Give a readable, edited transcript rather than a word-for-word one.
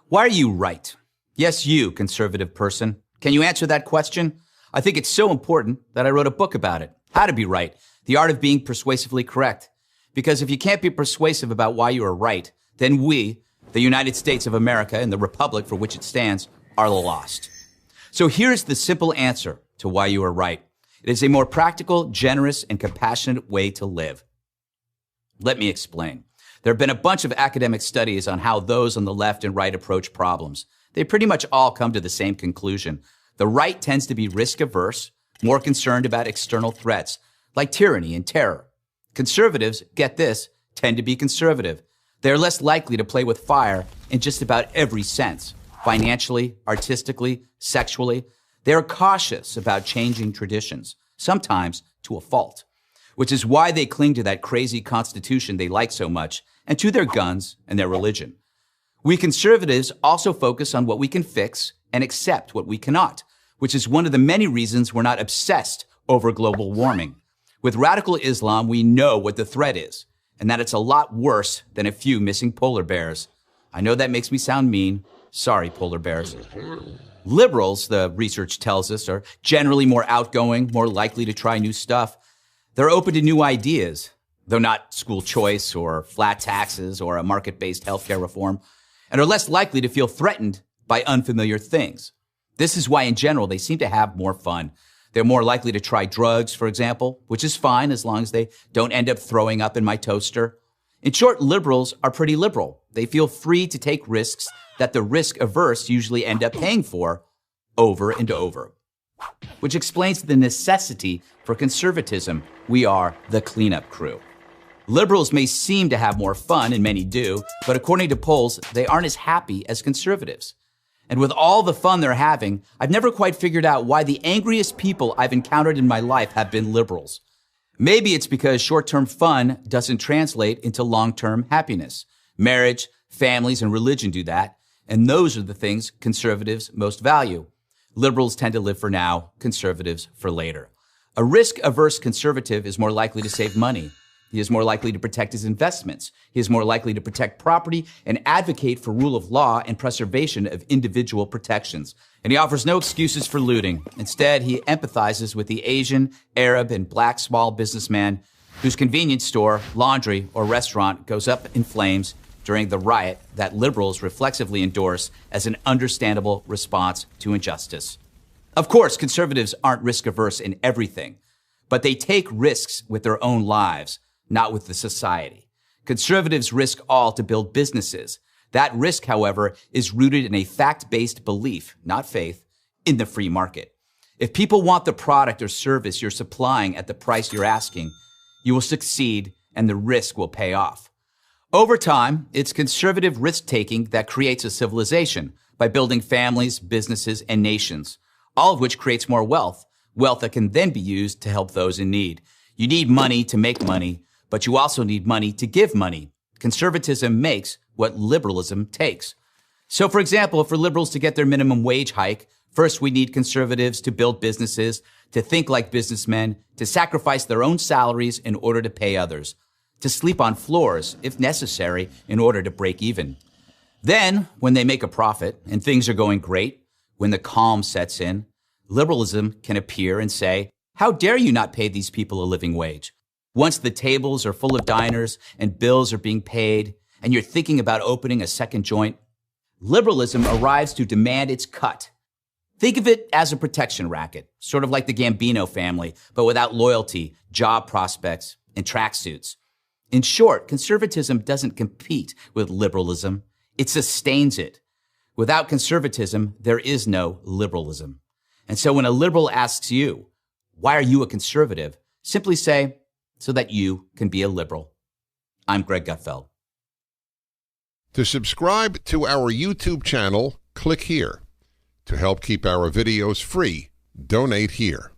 Why are you right? Yes, you, conservative person. Can you answer that question? I think it's so important that I wrote a book about it. How to be right. The art of being persuasively correct. Because if you can't be persuasive about why you are right, then we, the United States of America and the Republic for which it stands, are lost. So here's the simple answer to why you are right. It is a more practical, generous, and compassionate way to live. Let me explain. There have been a bunch of academic studies on how those on the left and right approach problems. They pretty much all come to the same conclusion. The right tends to be risk-averse, more concerned about external threats, like tyranny and terror. Conservatives, get this, tend to be conservative. They are less likely to play with fire in just about every sense. Financially, artistically, sexually. They are cautious about changing traditions, sometimes to a fault, which is why they cling to that crazy constitution they like so much and to their guns and their religion. We conservatives also focus on what we can fix and accept what we cannot, which is one of the many reasons we're not obsessed over global warming. With radical Islam, we know what the threat is, and that it's a lot worse than a few missing polar bears. I know that makes me sound mean. Sorry, polar bears. Liberals, the research tells us, are generally more outgoing, more likely to try new stuff. They're open to new ideas, though not school choice or flat taxes or a market-based healthcare reform, and are less likely to feel threatened by unfamiliar things. This is why, in general, they seem to have more fun. They're more likely to try drugs, for example, which is fine as long as they don't end up throwing up in my toaster. In short, liberals are pretty liberal. They feel free to take risks that the risk-averse usually end up paying for over and over, which explains the necessity for conservatism. We are the cleanup crew. Liberals may seem to have more fun, and many do, but according to polls, they aren't as happy as conservatives. And with all the fun they're having, I've never quite figured out why the angriest people I've encountered in my life have been liberals. Maybe it's because short-term fun doesn't translate into long-term happiness. Marriage, families, and religion do that, and those are the things conservatives most value. Liberals tend to live for now, conservatives for later. A risk-averse conservative is more likely to save money. He is more likely to protect his investments. He is more likely to protect property and advocate for rule of law and preservation of individual protections. And he offers no excuses for looting. Instead, he empathizes with the Asian, Arab, and Black small businessman whose convenience store, laundry, or restaurant goes up in flames during the riot that liberals reflexively endorse as an understandable response to injustice. Of course, conservatives aren't risk-averse in everything, but they take risks with their own lives, not with the society. Conservatives risk all to build businesses. That risk, however, is rooted in a fact-based belief, not faith, in the free market. If people want the product or service you're supplying at the price you're asking, you will succeed and the risk will pay off. Over time, it's conservative risk-taking that creates a civilization by building families, businesses, and nations, all of which creates more wealth that can then be used to help those in need. You need money to make money, but you also need money to give money. Conservatism makes what liberalism takes. So, for example, for liberals to get their minimum wage hike, first we need conservatives to build businesses, to think like businessmen, to sacrifice their own salaries in order to pay others, to sleep on floors, if necessary, in order to break even. Then, when they make a profit and things are going great, when the calm sets in, liberalism can appear and say, "How dare you not pay these people a living wage?" Once the tables are full of diners and bills are being paid and you're thinking about opening a second joint, liberalism arrives to demand its cut. Think of it as a protection racket, sort of like the Gambino family, but without loyalty, job prospects, and tracksuits. In short, conservatism doesn't compete with liberalism. It sustains it. Without conservatism, there is no liberalism. And so when a liberal asks you, "Why are you a conservative?" simply say, "So that you can be a liberal." I'm Greg Gutfeld. To subscribe to our YouTube channel, click here. To help keep our videos free, donate here.